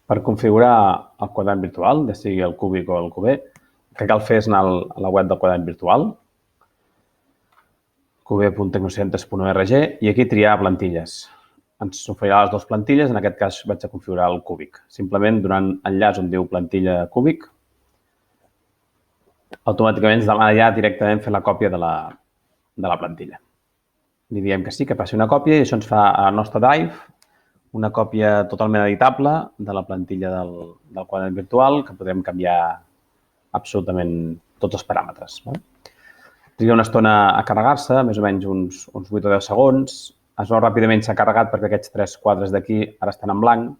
Per configurar el quadern virtual, ja sigui el Cúbic o el Cuber, el que cal fer és anar a la web del quadern virtual, cuber.tecnocentres.org, i aquí triar plantilles. Ens oferirà les dues plantilles, en aquest cas vaig a configurar el Cúbic. Simplement donant enllaç on diu plantilla Cúbic, automàticament ens demana ja directament fer la còpia de la plantilla. Li diem que sí, que passi una còpia i això ens fa al nostre Drive una còpia totalment editable de la plantilla del quadern virtual que podrem canviar absolutament tots els paràmetres. Triga una estona a carregar-se, més o menys uns 8 o 10 segons. Es veu ràpidament s'ha carregat perquè aquests 3 quadres d'aquí ara estan en blanc.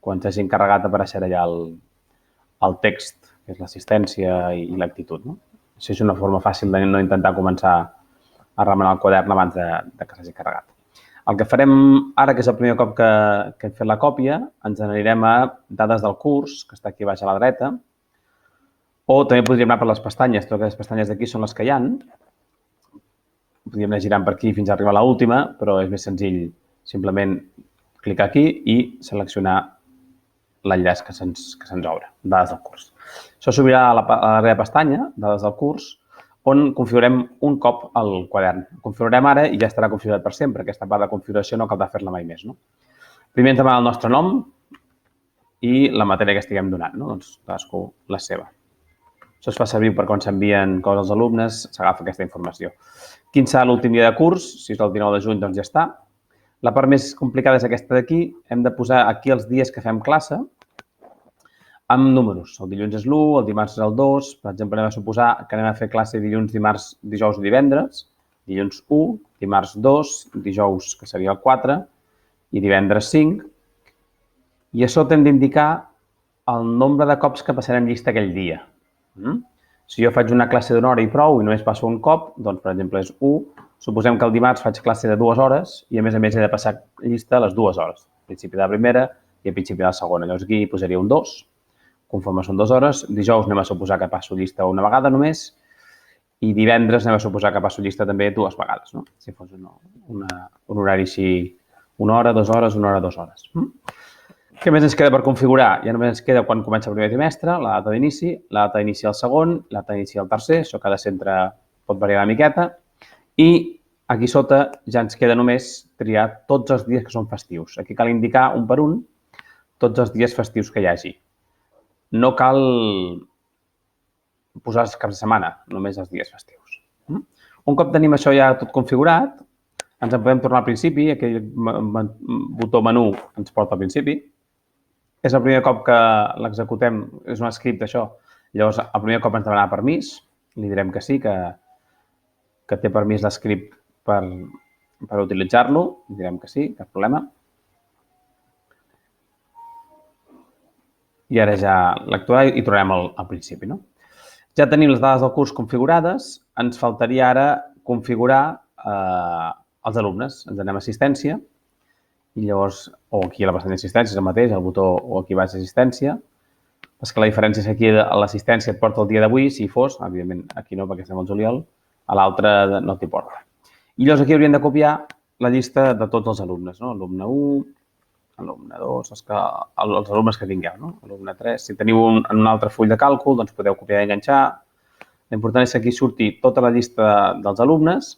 Quan s'hagin carregat apareixerà ja el text, que és l'assistència i l'actitud. Això és una forma fàcil de no intentar començar a remenar el quadern abans de que s'hagi carregat. El que farem ara, que és el primer cop que hem fet la còpia, ens anirem a dades del curs, que està aquí baix a la dreta, o també podríem anar per les pestanyes. Totes les pestanyes d'aquí són les que hi ha. Podríem anar girant per aquí fins a arribar a l'última, però és més senzill simplement clicar aquí i seleccionar l'enllaç que se'ns obre, dades del curs. Això s'obrirà a la darrera pestanya, dades del curs, on configurem un cop el quadern. El configurarem ara i ja estarà configurat per sempre. Aquesta part de configuració no caldrà fer-la mai més. Primer ens demana el nostre nom i la matèria que estiguem donant, doncs cadascú la seva. Això es fa servir per quan s'envien coses als alumnes, s'agafa aquesta informació. Quin serà l'últim dia de curs? Si és el 19 de juny, doncs ja està. La part més complicada és aquesta d'aquí. Hem de posar aquí els dies que fem classe amb números. El dilluns és l'1, el dimarts és el 2. Per exemple, anem a suposar que anem a fer classe dilluns, dimarts, dijous i divendres. Dilluns 1, dimarts 2, dijous, que seria el 4, i divendres 5. I a sota hem d'indicar el nombre de cops que passarem llista aquell dia. Si jo faig una classe d'una hora i prou i només passo un cop, doncs, per exemple, és 1. Suposem que el dimarts faig classe de 2 hores i, a més he de passar llista a les 2 hores. Al principi de la primera i al principi de la segona. Llavors, aquí posaria un 2. Conforme són 2 hores. Dijous anem a suposar que passo llista una vegada només i divendres anem a suposar que passo llista també 2 vegades. Si fos un horari així, 1 hora, 2 hores, 1 hora, 2 hores. Què més ens queda per configurar? Ja només ens queda quan comença el primer trimestre, la data d'inici, la data d'inici al segon, la data d'inici al tercer, això cada centre pot variar una miqueta, i aquí sota ja ens queda només triar tots els dies que són festius. Aquí cal indicar un per un tots els dies festius que hi hagi. No cal posar els caps de setmana, només els dies festius. Un cop tenim això ja tot configurat, ens en podem tornar al principi, aquell botó menú ens porta al principi. És el primer cop que l'executem, és un script això, llavors el primer cop ens demanarà permís, li direm que sí, que té permís l'script per utilitzar-lo, direm que sí, cap problema. I ara ja l'actuarà i tornarem al principi. Ja tenim les dades del curs configurades, ens faltaria ara configurar els alumnes. Ens anem a assistència i llavors, o aquí a la pestanya d'assistència, és el mateix, el botó o aquí baix assistència. És que la diferència és que aquí a l'assistència et porta el dia d'avui, si hi fos, evidentment aquí no perquè estem al juliol, a l'altre no t'hi porta. I llavors aquí hauríem de copiar la llista de tots els alumnes, alumne 1, alumne 2, els alumnes que tingueu, alumne 3. Si teniu en un altre full de càlcul, doncs podeu copiar i enganxar. L'important és que aquí surti tota la llista dels alumnes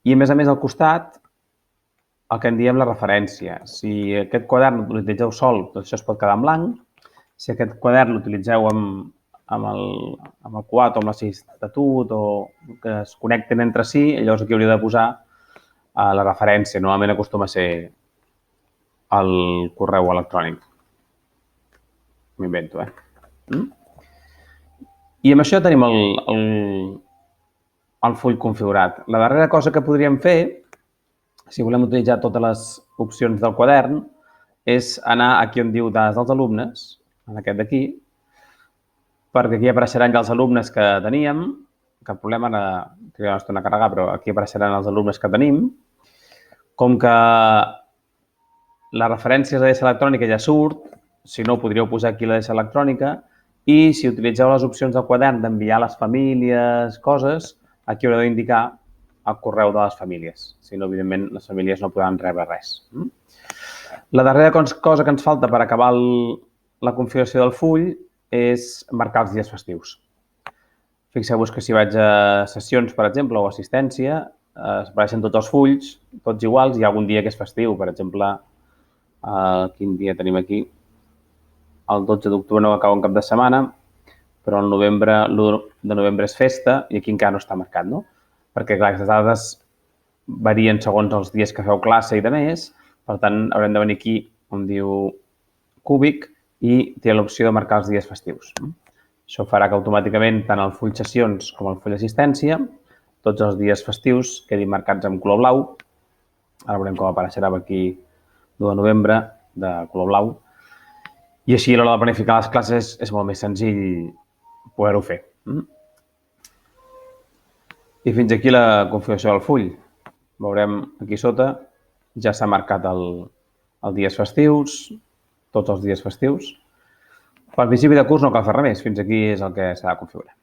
i, a més al costat, el que en diem la referència. Si aquest quadern l'utilitzeu sol, doncs això es pot quedar en blanc. Si aquest quadern l'utilitzeu amb el quad o amb l'assistatut o que es connecten entre si, llavors aquí hauria de posar la referència. Normalment acostuma a ser el correu electrònic. M'invento, I amb això tenim el full configurat. La darrera cosa que podríem fer, si volem utilitzar totes les opcions del quadern, és anar aquí on diu dades dels alumnes, en aquest d'aquí, perquè aquí apareixeran ja els alumnes que teníem. Cap problema, ara trigarà una estona a carregar, però aquí apareixeran els alumnes que tenim. Com que la referència a l'adreça electrònica ja surt, si no, podríeu posar aquí l'adreça electrònica i si utilitzeu les opcions del quadern d'enviar a les famílies coses, aquí haureu d'indicar el correu de les famílies. Si no, evidentment, les famílies no podran rebre res. La darrera cosa que ens falta per acabar la configuració del full és marcar els dies festius. Fixeu-vos que si vaig a sessions, per exemple, o assistència, apareixen tots els fulls, tots iguals, hi ha algun dia que és festiu. Per exemple, quin dia tenim aquí? El 12 d'octubre no acaba un cap de setmana, però el novembre, l'1 de novembre és festa i aquí encara no està marcat, no? Perquè, clar, aquestes dades varien segons els dies que feu classe i de més, per tant, haurem de venir aquí on diu cúbic i té l'opció de marcar els dies festius. Això farà que automàticament tant el full sessions com el full assistència, tots els dies festius quedin marcats amb color blau. Ara veurem com apareixerà aquí l'1 de novembre de color blau. I així a l'hora de planificar les classes és molt més senzill poder-ho fer. I fins aquí la configuració del full. Veurem aquí sota, ja s'ha marcat els dies festius, tots els dies festius. Per principi de curs no cal fer res més, fins aquí és el que s'ha de configurar.